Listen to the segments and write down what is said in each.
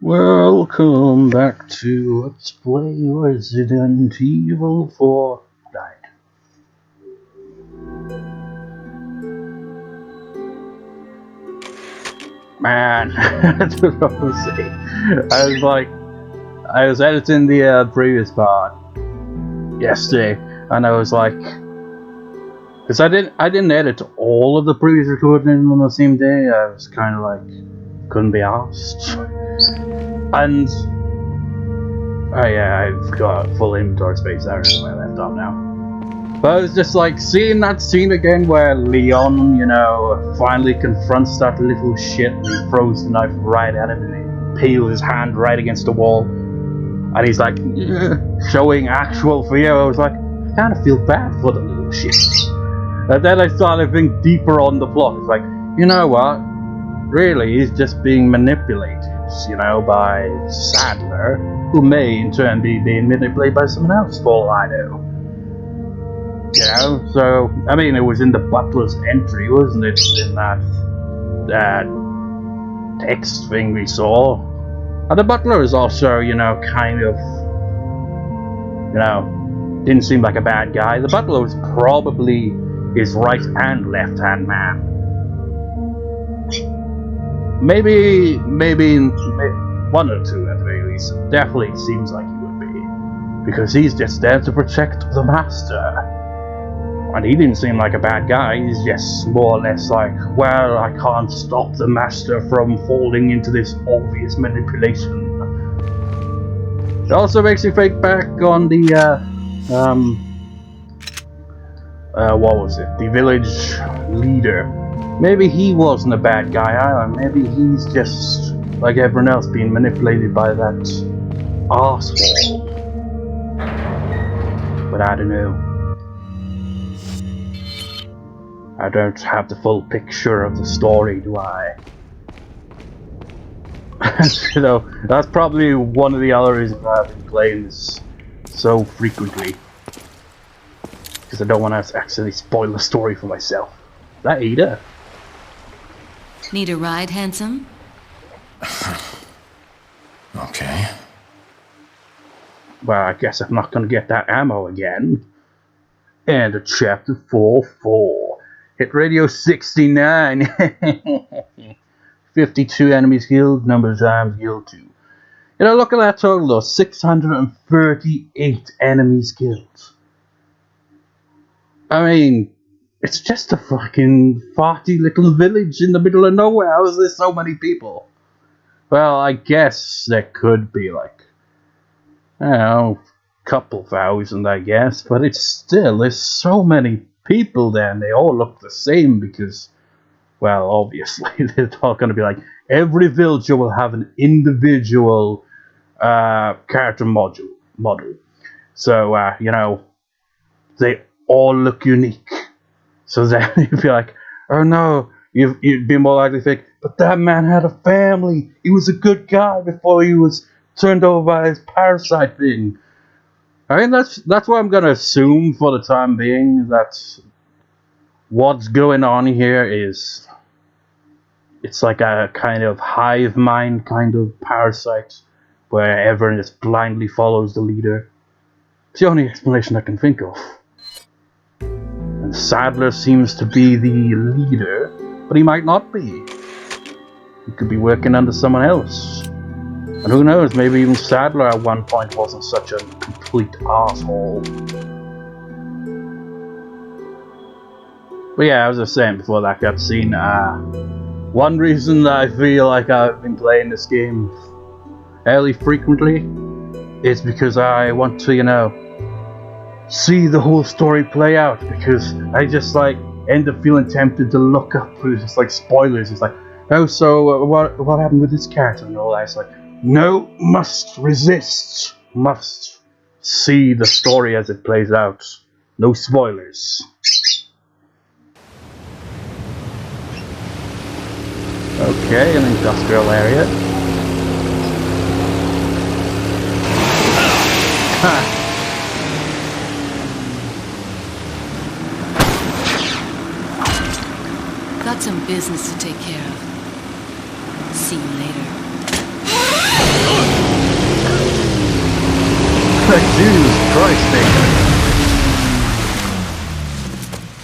Welcome back to Let's Play Resident Evil 4. Died. Man, I don't know what to say. I was editing the previous part yesterday, and I was like, because I didn't edit all of the previous recording on the same day. I was kind of like, couldn't be asked. And oh yeah, I've got full inventory space there where I left off now. But I was just like seeing that scene again where Leon, you know, finally confronts that little shit and he throws the knife right at him and he peels his hand right against the wall. And he's like, showing actual fear. I was like, I kind of feel bad for the little shit. And then I started thinking deeper on the plot. It's like, you know what? Really, he's just being manipulated, you know, by Sadler, who may in turn be being manipulated by someone else, for all I know. You know, so, I mean, it was in the butler's entry, wasn't it? In that text thing we saw. And the butler is also, you know, kind of, you know, didn't seem like a bad guy. The butler was probably his right and left hand man. Maybe one or two at the very least. Definitely seems like he would be. Because he's just there to protect the master. And he didn't seem like a bad guy. He's just more or less like, well, I can't stop the master from falling into this obvious manipulation. It also makes you think back on the, what was it? The village leader. Maybe he wasn't a bad guy either. Maybe he's just, like everyone else, being manipulated by that arsehole. But I don't know. I don't have the full picture of the story, do I? You know, that's probably one of the other reasons I've been playing this so frequently. Because I don't want to accidentally spoil the story for myself. Is that Ada? Need a ride, handsome? Okay. Well, I guess I'm not going to get that ammo again. End of chapter 4-4. Hit radio 69. 52 enemies killed, number of times killed 2. You know, look at that total though, 638 enemies killed. I mean, it's just a fucking farty little village in the middle of nowhere. How is there so many people? Well, I guess there could be like, I don't know, a couple thousand, I guess. But it's still, there's so many people there and they all look the same because, well, obviously, they're all going to be like, every villager will have an individual character model. So, you know, they all look unique. So then you'd be like, oh no, you'd be more likely to think, but that man had a family. He was a good guy before he was turned over by his parasite thing. I mean, that's what I'm going to assume for the time being, that what's going on here is, it's like a kind of hive mind kind of parasite where everyone just blindly follows the leader. It's the only explanation I can think of. And Sadler seems to be the leader, but he might not be. He could be working under someone else. And who knows, maybe even Sadler at one point wasn't such a complete asshole. But yeah, as I was saying before that cutscene, one reason that I feel like I've been playing this game fairly frequently is because I want to, you know, see the whole story play out, because I just like end up feeling tempted to look up just like spoilers. It's like, oh, so what happened with this character and all that. It's like, no, must resist, must see the story as it plays out. No spoilers. Okay, an industrial area. Got some business to take care of. See you later. Jesus Christ,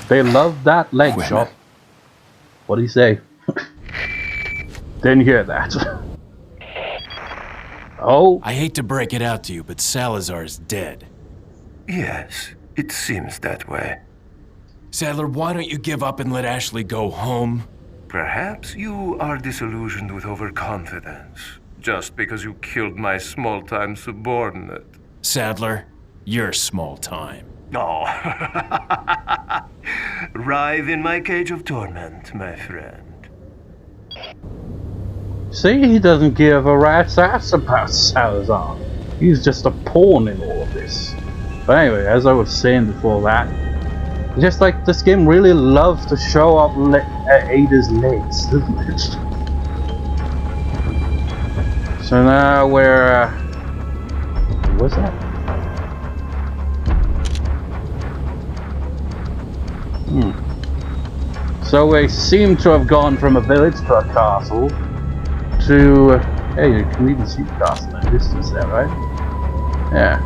they love that leg Women. chop. What do you say? Didn't hear that. Oh, I hate to break it out to you, but Salazar's dead. Yes, it seems that way. Sadler, why don't you give up and let Ashley go home? Perhaps you are disillusioned with overconfidence, just because you killed my small-time subordinate. Sadler, you're small time. Oh. Writhe in my cage of torment, my friend. see, he doesn't give a rat's ass about Salazar. He's just a pawn in all of this. But anyway, as I was saying before that, just like this game really loves to show off Ada's legs, doesn't it? So now we're... what's that? So we seem to have gone from a village to a castle to... hey, you can even see the castle in the distance there, right? Yeah.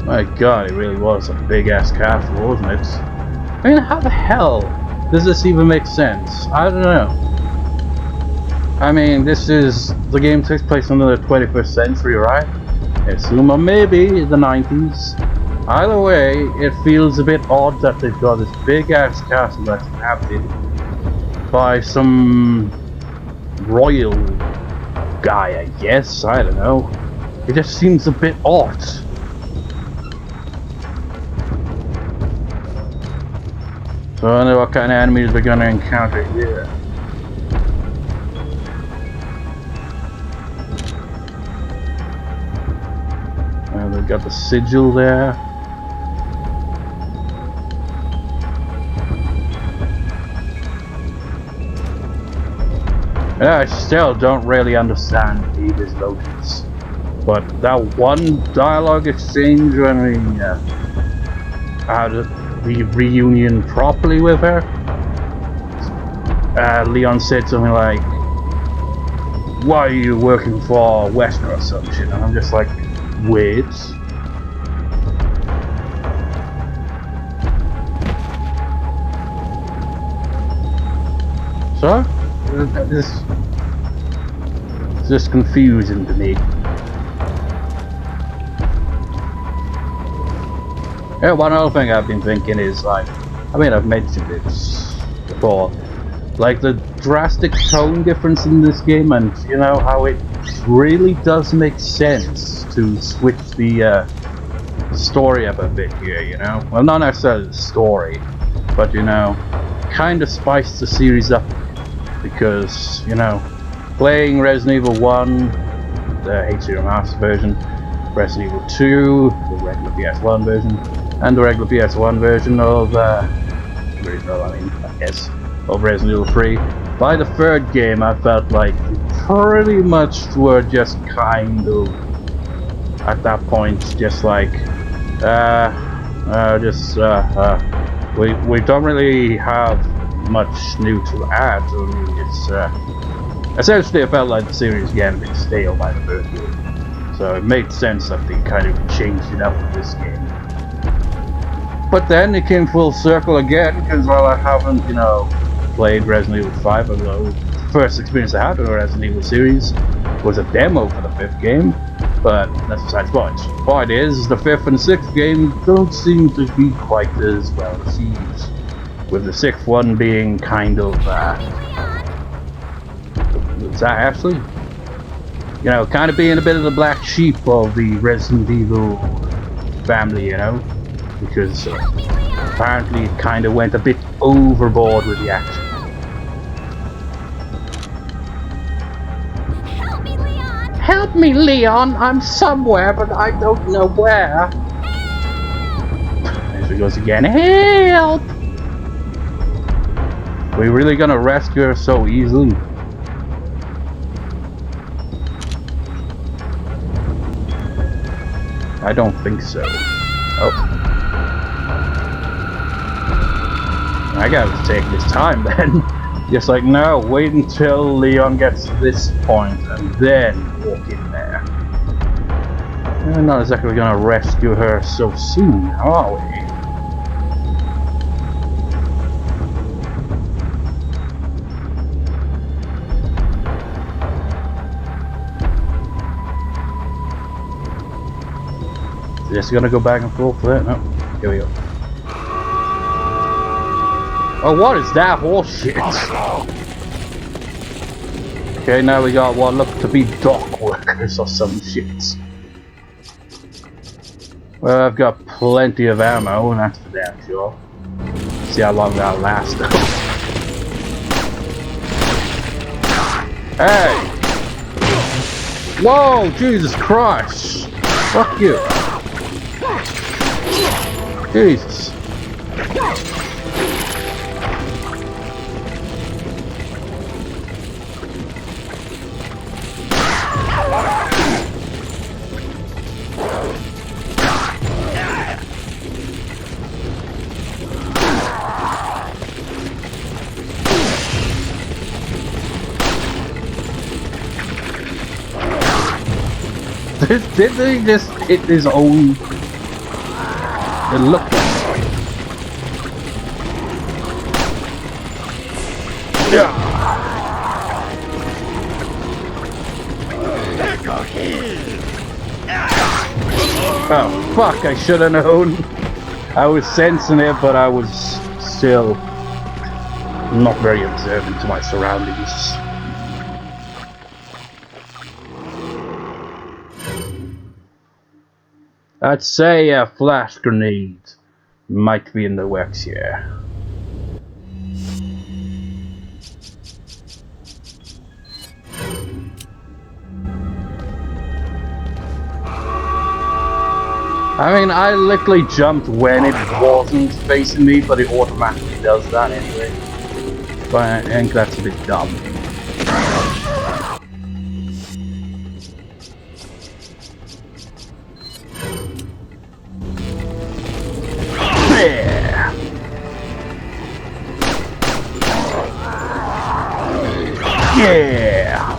My god, it really was a big-ass castle, wasn't it? I mean, how the hell does this even make sense? I don't know. I mean, the game takes place in the 21st century, right? I assume, or maybe the 90s. Either way, it feels a bit odd that they've got this big-ass castle that's inhabited by some royal guy, I guess. I don't know. It just seems a bit odd. So I wonder what kind of enemies we're gonna encounter here. They've got the sigil there. Yeah, I still don't really understand Ada's motives. But that one dialogue exchange when we had the reunion properly with her, Leon said something like, "Why are you working for Wesker or some shit?" And I'm just like, wait. So, this is just confusing to me. Yeah, one other thing I've been thinking is like, I mean, I've mentioned it before, like the drastic tone difference in this game, and you know how it really does make sense to switch the story up a bit here, you know? Well, not necessarily the story, but you know, kind of spice the series up, because, you know, playing Resident Evil 1, the HD Remastered version, Resident Evil 2, the regular PS1 version, and the regular PS1 version of, of Resident Evil 3. By the third game, I felt like pretty much were just kind of, at that point, just like, we don't really have much new to add. I mean, it's, essentially, I felt like the series getting a bit stale by the third game. So it made sense that they kind of changed it up with this game. But then it came full circle again, because while I haven't, you know, played Resident Evil 5, although the first experience I had with the Resident Evil series was a demo for the 5th game, but that's besides the point. The point is, the 5th and 6th game don't seem to be quite as well received, with the 6th one being kind of, is that Ashley? You know, kind of being a bit of the black sheep of the Resident Evil family, you know? Because apparently it kind of went a bit overboard with the action. Help me, Leon! Help me, Leon! I'm somewhere, but I don't know where. There she goes again. Help! We really gonna rescue her so easily? I don't think so. Oh. I gotta take this time then. Just like, no, wait until Leon gets to this point and then walk in there. We're not exactly gonna rescue her so soon, are we? Just gonna go back and forth there? No. Here we go. Oh, what is that horseshit? Okay, now we got what look to be dock workers or some shit. Well, I've got plenty of ammo, and that's for damn sure. See how long that'll last. Hey! Whoa, Jesus Christ! Fuck you! Jesus! Did they just hit his own? It looked like. Yeah. Oh fuck! I should have known. I was sensing it, but I was still not very observant to my surroundings. I'd say a flash grenade might be in the works here. I mean, I literally jumped when it wasn't facing me, but it automatically does that anyway. But I think that's a bit dumb. Yeah. Yeah.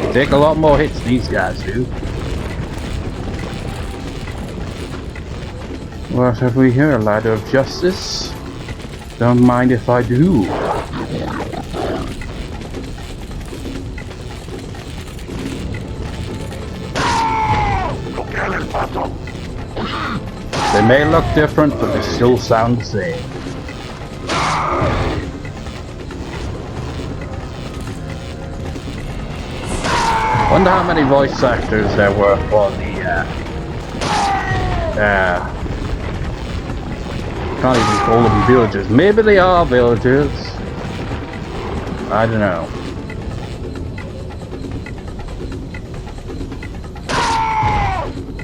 They take a lot more hits, these guys do. What have we here? A ladder of justice? Don't mind if I do. They may look different, but they still sound the same. Wonder how many voice actors there were for the can't even call them villagers. Maybe they are villagers. I don't know.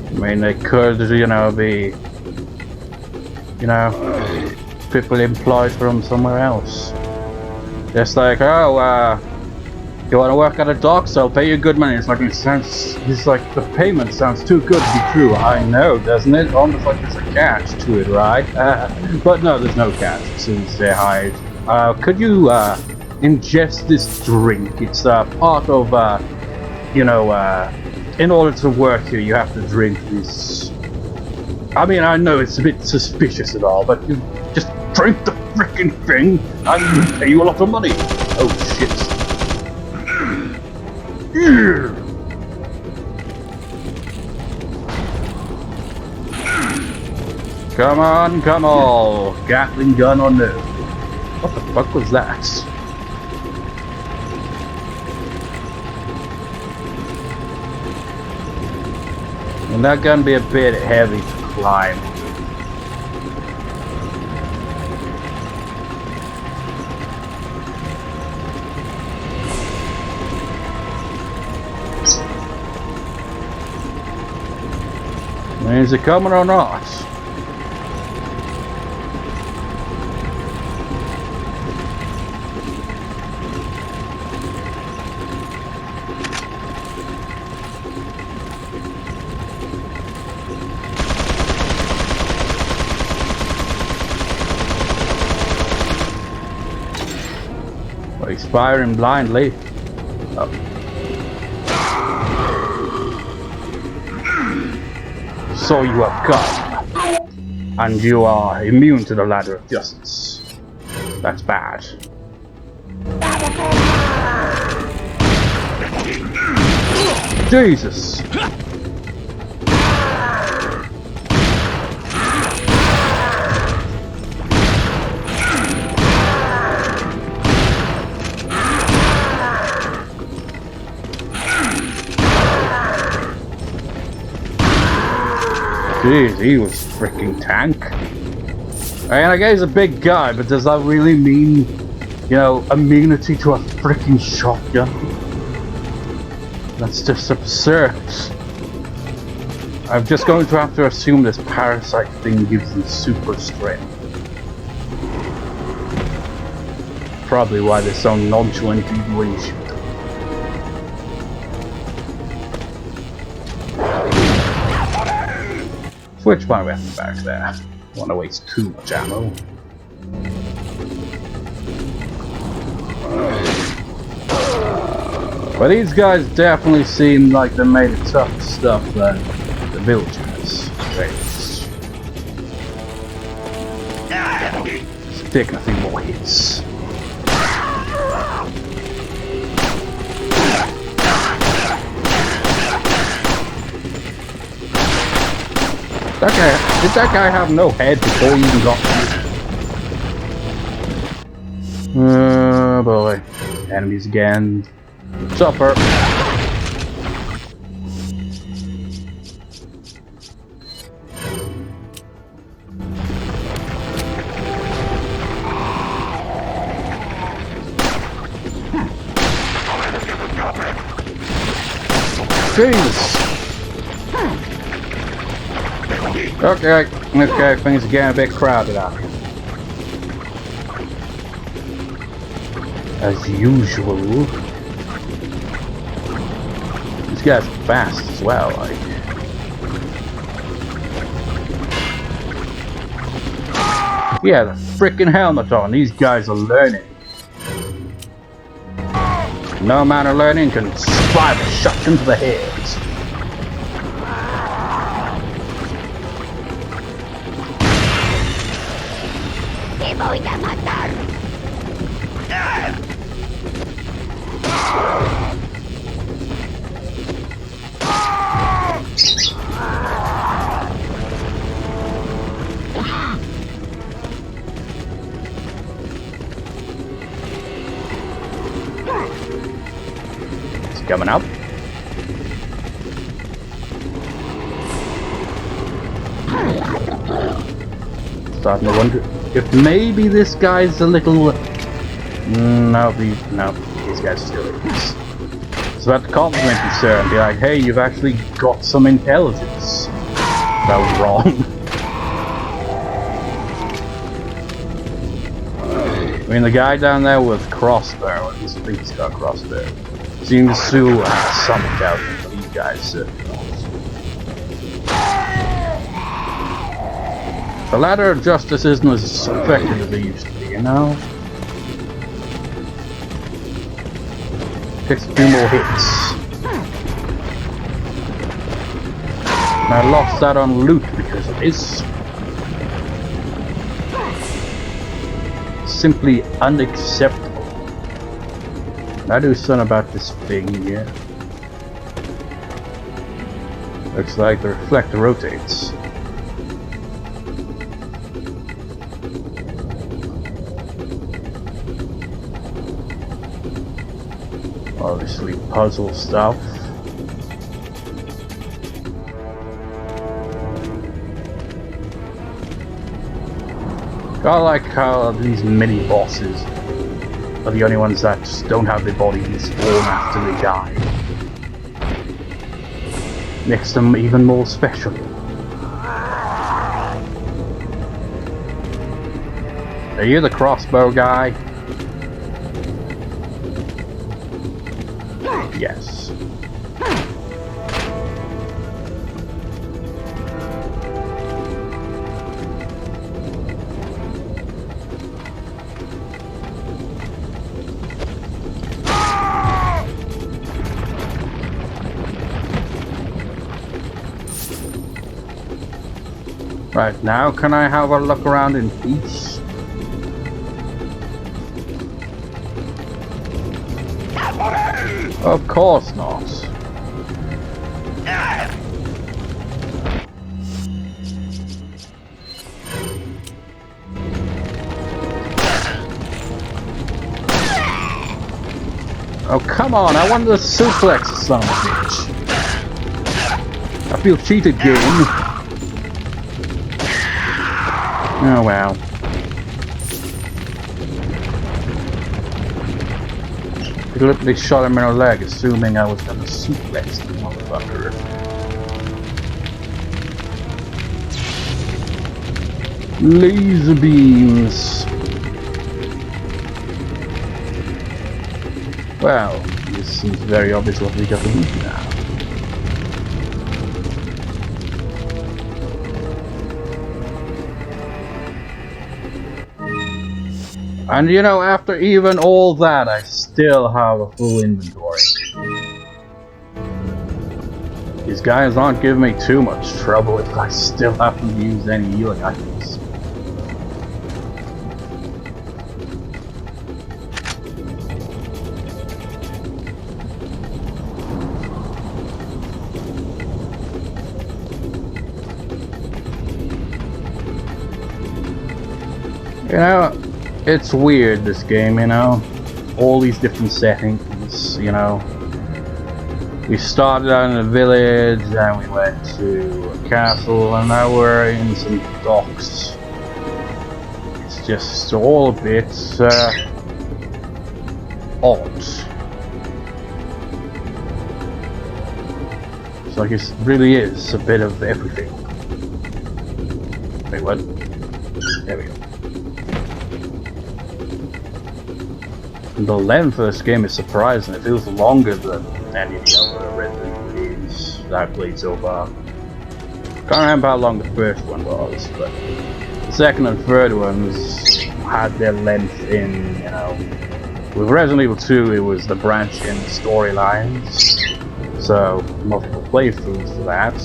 I mean, they could, you know, be, you know, people employed from somewhere else. Just like, oh, you want to work at a dock, so I'll pay you good money. It's like, it's like the payment sounds too good to be true. I know, doesn't it? Almost like there's a catch to it, right? But no, there's no catch since they're hired. Could you ingest this drink? It's part of, you know, in order to work here, you have to drink this. I mean, I know it's a bit suspicious and all, but you just drink the freaking thing and pay you a lot of money. Oh shit. Yeah. Come on, come on. Gatling gun or no? What the fuck was that? And that gun be a bit heavy to climb. Is it coming or not? firing blindly. Oh. So you have come, and you are immune to the ladder of justice. That's bad. Jesus! Jeez, he was freaking tank. And I guess he's a big guy, but does that really mean, you know, immunity to a freaking shotgun? That's just absurd. I'm just going to have to assume this parasite thing gives them super strength. Probably why they're so nonchalant even when you shoot them. Switch my weapon back there. Don't want to waste too much ammo. But these guys definitely seem like they made it tough stuff than the villagers. Let's take a few more hits. Did that guy have no head before he even got me? Oh boy. Enemies again. Supper. Jeez. Okay, things are getting a bit crowded out here. As usual. These guys are fast as well, like. Yeah, the freaking helmet on. These guys are learning. No amount of learning can survive a shotgun to the head. Voy a matar. It's coming up. Starting to wonder if maybe this guy's a little... No, these guys are still idiots. It's about to compliment you, sir, and be like, hey, you've actually got some intelligence. That was wrong. I mean, the guy down there with crossbow, at least I think he's got a crossbow, seems to have some intelligence, but these guys certainly don't. The ladder of justice isn't as effective as they used to be, you know? Takes a few more hits. And I lost that on loot because of this. Simply unacceptable. I do something about this thing here. Looks like the reflector rotates. Obviously puzzle stuff. I like how these mini bosses are the only ones that just don't have their bodies form after they die. Makes them even more special. Are you the crossbow guy? Yes. Right, now can I have a look around in peace? Of course not. Oh, come on, I wanted to suplex the son of a bitch. I feel cheated, game. Oh, wow. He literally shot him in the leg, assuming I was gonna suplex the motherfucker. Laser beams. Well, it seems very obvious what we got to do now. And you know, after even all that, I still have a full inventory. These guys aren't giving me too much trouble if I still haven't used any healing items. You know, it's weird, this game, you know? All these different settings, you know? We started out in a village, then we went to a castle, and now we're in some docks. It's just all a bit, odd. So I guess it really is a bit of everything. Wait, what? There we go. The length of this game is surprising. It feels longer than any of the other Resident Evil games that I've played so far. Can't remember how long the first one was, but the second and third ones had their length in, you know. With Resident Evil 2, it was the branch in storylines, so multiple playthroughs for that.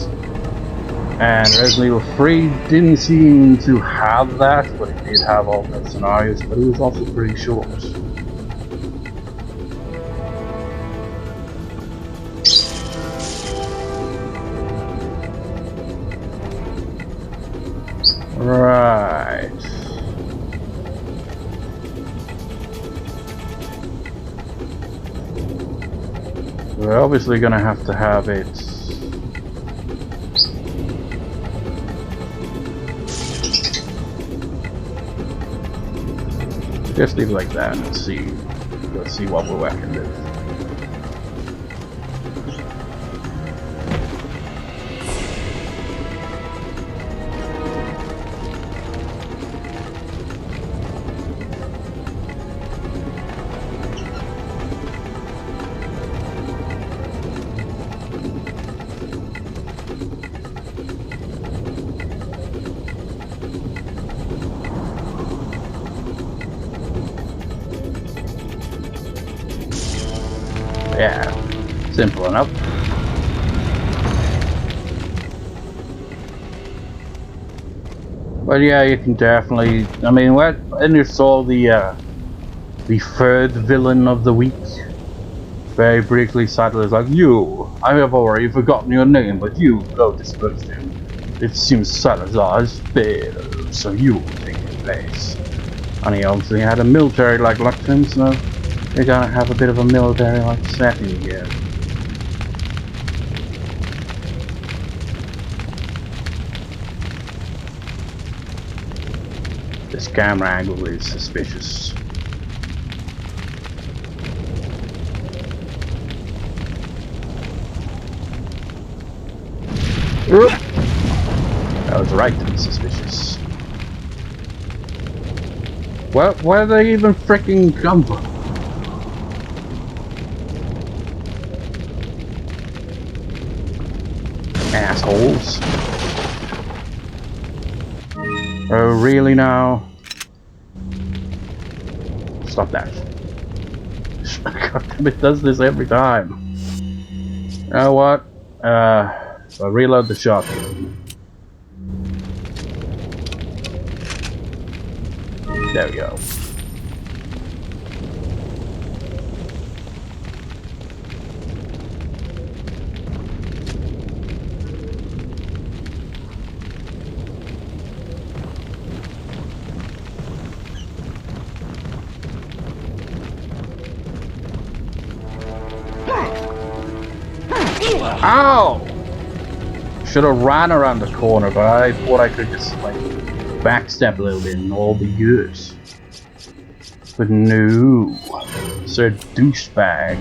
And Resident Evil 3 didn't seem to have that, but it did have alternate scenarios, but it was also pretty short. Right. We're obviously gonna have to have it. Just leave it like that and see. Let's see what we're working with. Yeah, simple enough. But yeah, you can definitely. I mean, when you saw the third villain of the week, very briefly, Sadler's like, "You, I have already forgotten your name, but you go this person. It seems Salazar's failed, so you will take his place." And he obviously had a military-like look to him, so they're gonna have a bit of a military-like setting here. This camera angle is suspicious. That was right to be suspicious. Where did they even freaking come from? Assholes. Oh, really now? Stop that. God damn, it does this every time. You know what? So reload the shotgun. There we go. Ow! Should have ran around the corner, but I thought I could just like backstep a little bit and all be good. But no, Sir Douchebag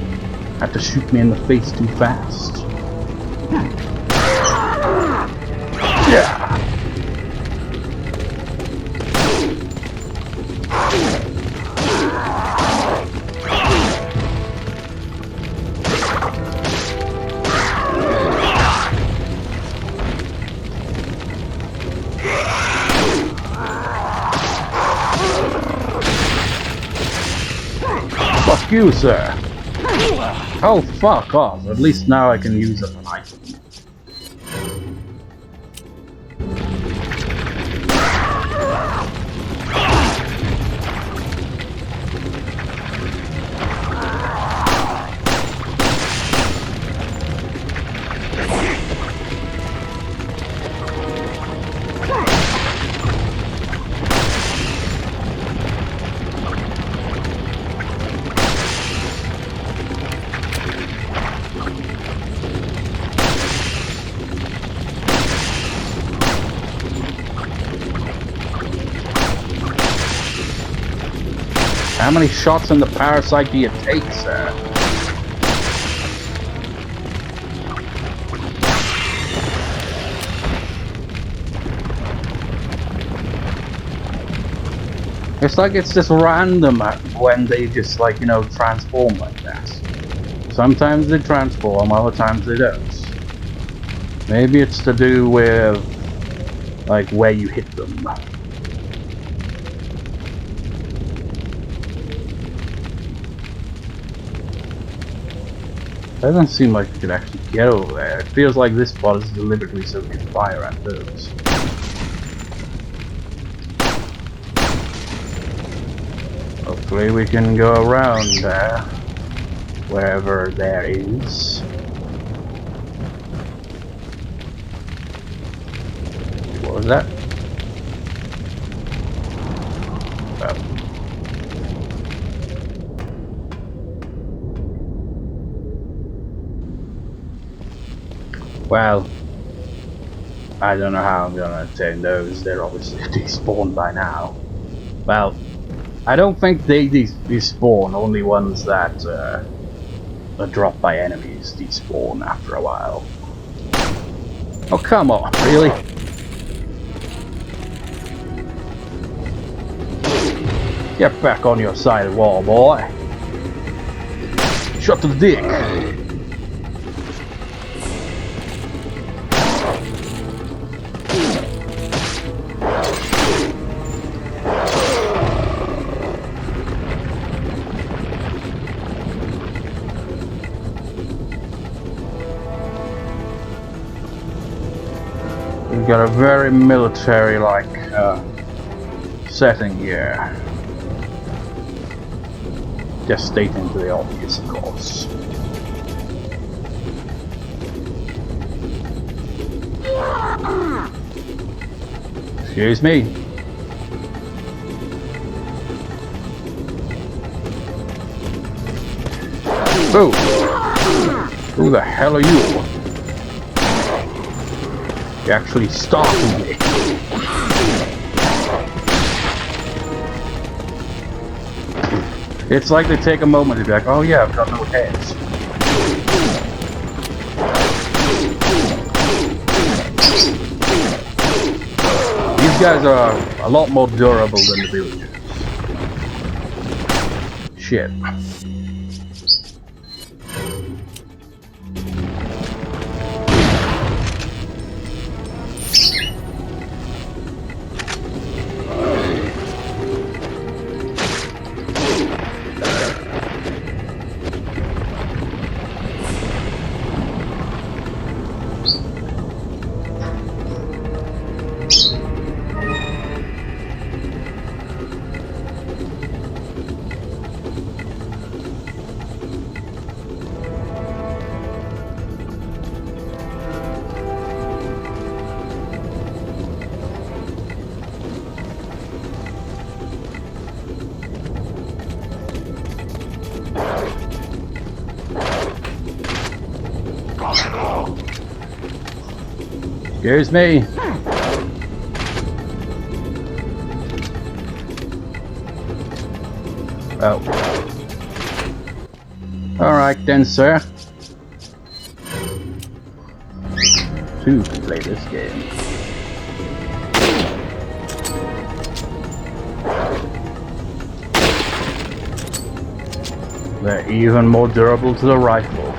had to shoot me in the face too fast. Yeah. Fuck you, sir. Oh, fuck off. At least now I can use a knife. How many shots in the parasite do you take, sir? It's like it's just random when they just like, you know, transform like that. Sometimes they transform, other times they don't. Maybe it's to do with like where you hit them. Doesn't seem like we could actually get over there. It feels like this spot is deliberately so we can fire at those. Hopefully we can go around there. Wherever there is. What was that? Oh. Well, I don't know how I'm gonna attain those. They're obviously despawned by now. Well, I don't think they despawn. Only ones that are dropped by enemies despawn after a while. Oh, come on, really? Get back on your side of the wall, boy. Shot to the dick. We've got a very military-like setting here. Just stating to the obvious, of course. Excuse me. Who? Who the hell are you? You actually startled me. It's like they take a moment to be like, oh yeah, I've got no heads. These guys are a lot more durable than the villagers. Shit. Excuse me. Oh. Alright then, sir. Two can play this game. They're even more durable to the rifle.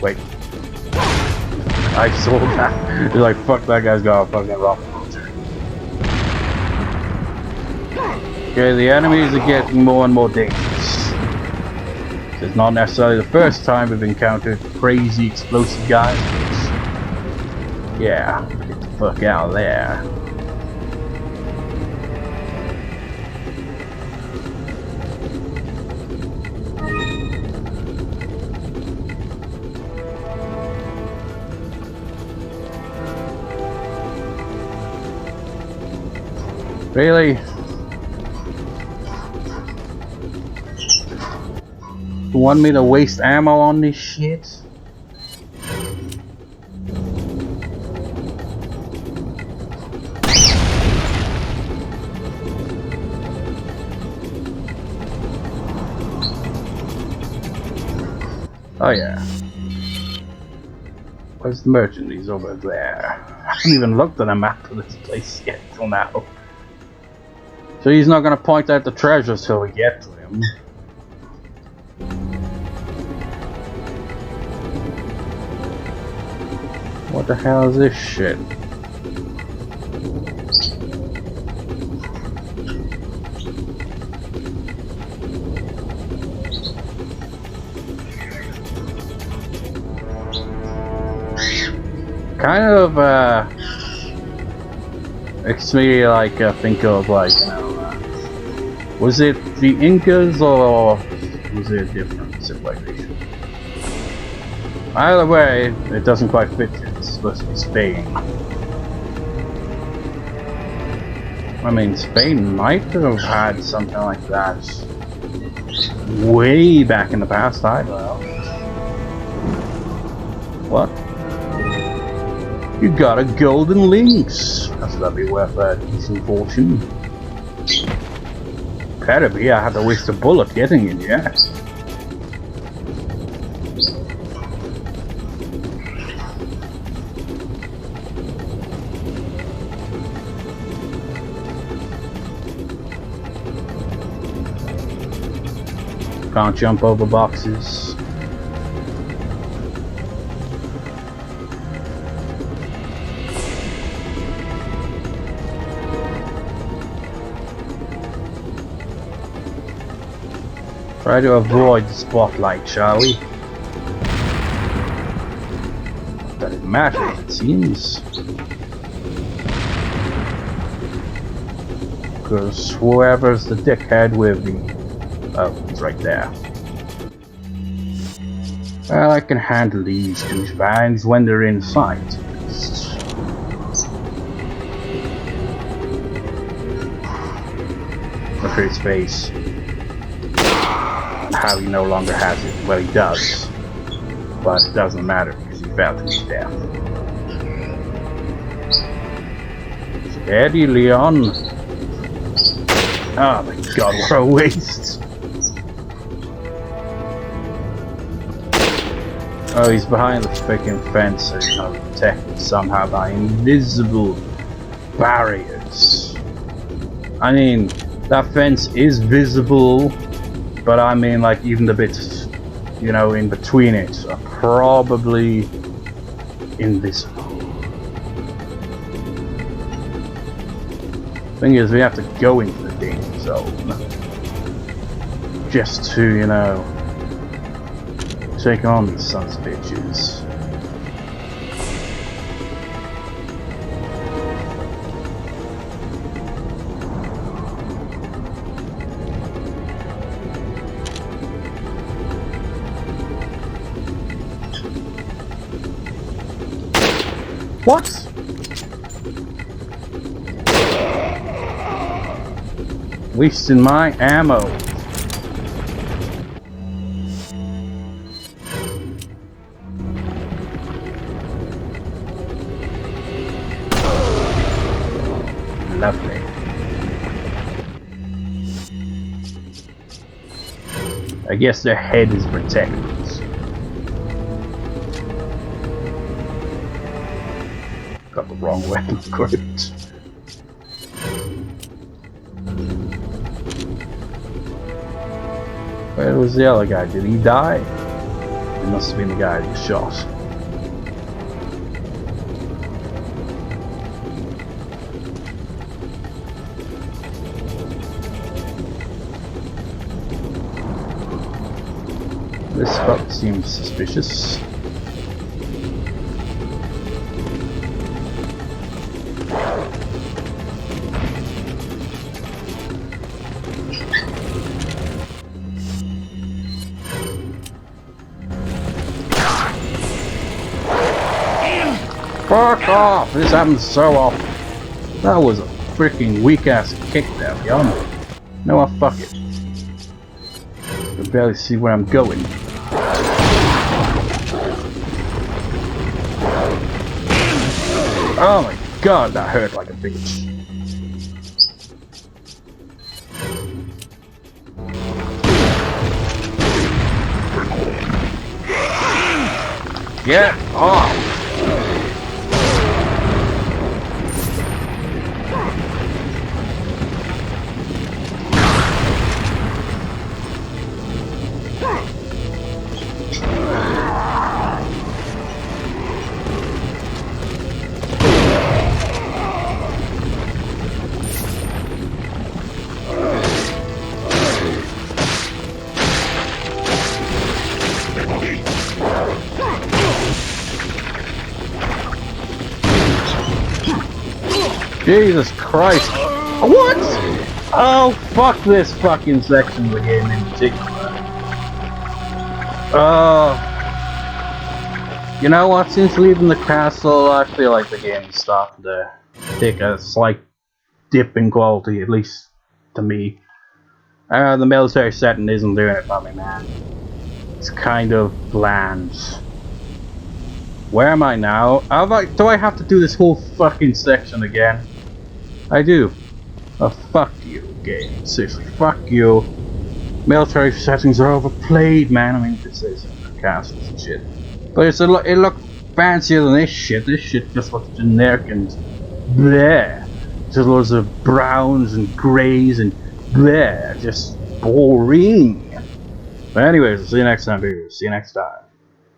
Wait. I saw that. It's like, fuck, that guy's got a fucking rocket launcher. Okay, the enemies are getting more and more dangerous. It's not necessarily the first time we've encountered crazy explosive guys. Yeah, get the fuck out of there. Really? You want me to waste ammo on this shit? Oh yeah. Where's the merchant? He's over there. I haven't even looked at a map of this place yet till now. So he's not gonna point out the treasures till we get to him. What the hell is this shit? Kind of makes me like think of like, you know, was it the Incas or was it a different civilization? Either way, it doesn't quite fit. It's supposed to be Spain. I mean, Spain might have had something like that way back in the past. I don't know. What? You got a golden lynx. That's gotta be worth a decent fortune. Better be. I had to waste a bullet getting it, yeah. Can't jump over boxes. Try to avoid the spotlight, shall we? That it matters, it seems. Because whoever's the dickhead with the... Oh, it's right there. Well, I can handle these douchebags when they're in sight. Look at his face. How he no longer has it. Well, he does. But it doesn't matter because he fell to his death. Steady, Leon. Oh my god, what a waste. Oh, he's behind the freaking fence, so he's not protected somehow by invisible barriers. I mean, that fence is visible, but I mean, like, even the bits, you know, in between it are probably invisible. Thing is, we have to go into the danger zone just to, you know, take on these sons of bitches. What? Wasting my ammo. Lovely. I guess their head is protected. Got the wrong weapon equipped. Where was the other guy? Did he die? It must have been the guy who shot. This spot seems suspicious. Fuck off! This happens so often. That was a freaking weak ass kick there, beyond. No, fuck it. I can barely see where I'm going. Oh my god, that hurt like a bitch. Get off! Jesus Christ. What? Oh, fuck this fucking section of the game in particular. You know what? Since leaving the castle, I feel like the game is starting to take a slight dip in quality, at least to me. The military setting isn't doing it for me, man. It's kind of bland. Where am I now? Do I have to do this whole fucking section again? I do. Oh, fuck you, game. Seriously, fuck you. Military settings are overplayed, man. I mean, this is castles and shit. But it looked fancier than this shit. This shit just looks generic and bleh. Just loads of browns and greys and bleh. Just boring. But anyways, I'll see you next time, viewers. See you next time.